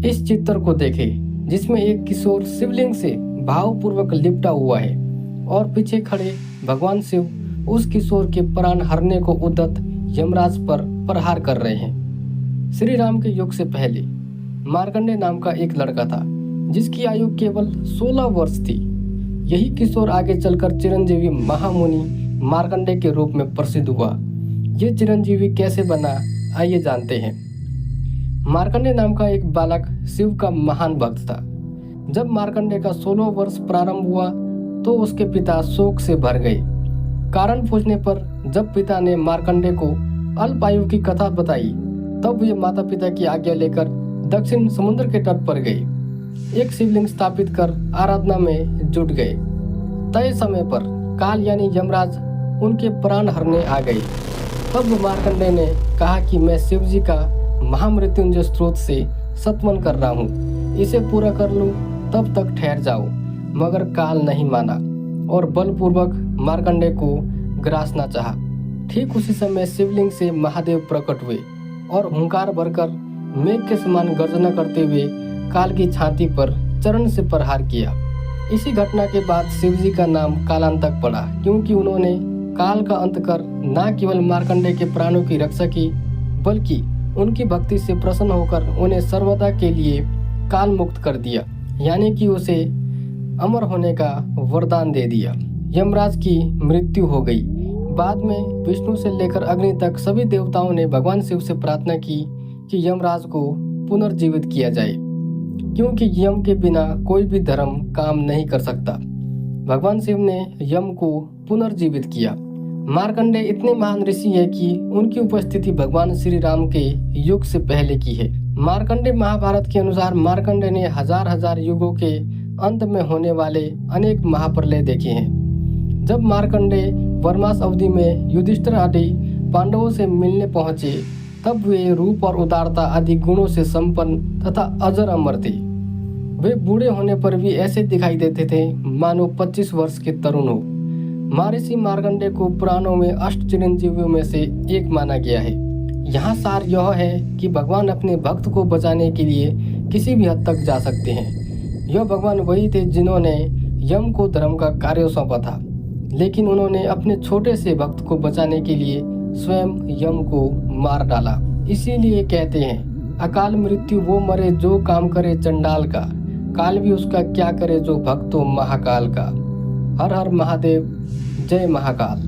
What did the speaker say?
इस चित्र को देखें जिसमें एक किशोर शिवलिंग से भावपूर्वक लिपटा हुआ है और पीछे खड़े भगवान शिव उस किशोर के प्राण हरने को उद्यत यमराज पर प्रहार कर रहे हैं। श्री राम के युग से पहले मार्कंडेय नाम का एक लड़का था जिसकी आयु केवल 16 वर्ष थी। यही किशोर आगे चलकर चिरंजीवी महामुनि मार्कंडेय के रूप में प्रसिद्ध हुआ। ये चिरंजीवी कैसे बना, आइए जानते हैं। मार्कंडेय नाम का एक बालक शिव का महान भक्त था। जब मार्कंडेय का 16 वर्ष प्रारंभ हुआ तो उसके पिता शोक से भर गए। कारण पूछने पर जब पिता ने मार्कंडेय को अल्पायु की कथा बताई तब वे माता पिता की आज्ञा लेकर दक्षिण समुद्र के तट पर गए। एक शिवलिंग स्थापित कर आराधना में जुट गए। तय समय पर काल यानी यमराज उनके प्राण हरने आ गए। तब मार्कंडेय ने कहा कि मैं शिव जी का महामृत्युंजय स्रोत से सतमन कर रहा हूँ, इसे पूरा कर लूँ तब तक ठहर जाओ। मगर काल नहीं माना और बलपूर्वक मार्कंडेय को ग्रासना चाहा। ठीक उसी समय शिवलिंग से महादेव प्रकट हुए और हुंकार भरकर मेघ के समान गर्जना करते हुए काल की छाती पर चरण से प्रहार किया। इसी घटना के बाद शिव जी का नाम कालांतक पड़ा, क्योंकि उन्होंने काल का अंत कर न केवल मार्कंडेय के प्राणों की रक्षा की बल्कि उनकी भक्ति से प्रसन्न होकर उन्हें सर्वदा के लिए काल मुक्त कर दिया, यानी कि उसे अमर होने का वरदान दे दिया। यमराज की मृत्यु हो गई। बाद में विष्णु से लेकर अग्नि तक सभी देवताओं ने भगवान शिव से प्रार्थना की कि यमराज को पुनर्जीवित किया जाए, क्योंकि यम के बिना कोई भी धर्म काम नहीं कर सकता। भगवान शिव ने यम को पुनर्जीवित किया। मार्कंडेय इतने महान ऋषि है कि उनकी उपस्थिति भगवान श्री राम के युग से पहले की है। मार्कंडेय महाभारत के अनुसार मार्कंडेय ने हजार युगों के अंत में होने वाले अनेक महाप्रलय देखे हैं। जब मार्कंडेय वनवास अवधि में युधिष्ठिर आदि पांडवों से मिलने पहुंचे तब वे रूप और उदारता आदि गुणों से संपन्न तथा अजर अमर थे। वे बूढ़े होने पर भी ऐसे दिखाई देते थे मानो 25 वर्ष के तरुण हो। महर्षि मार्कंडेय को पुराणों में अष्ट चिरंजीवियों में से एक माना गया है। यहाँ सार यह है कि भगवान अपने भक्त को बचाने के लिए किसी भी हद तक जा सकते हैं। यह भगवान वही थे जिन्होंने यम को धर्म का कार्य सौंपा था, लेकिन उन्होंने अपने छोटे से भक्त को बचाने के लिए स्वयं यम को मार डाला। इसीलिए कहते हैं अकाल मृत्यु वो मरे जो काम करे चंडाल का, काल भी उसका क्या करे जो भक्त हो महाकाल का। हर हर महादेव, जय महाकाल।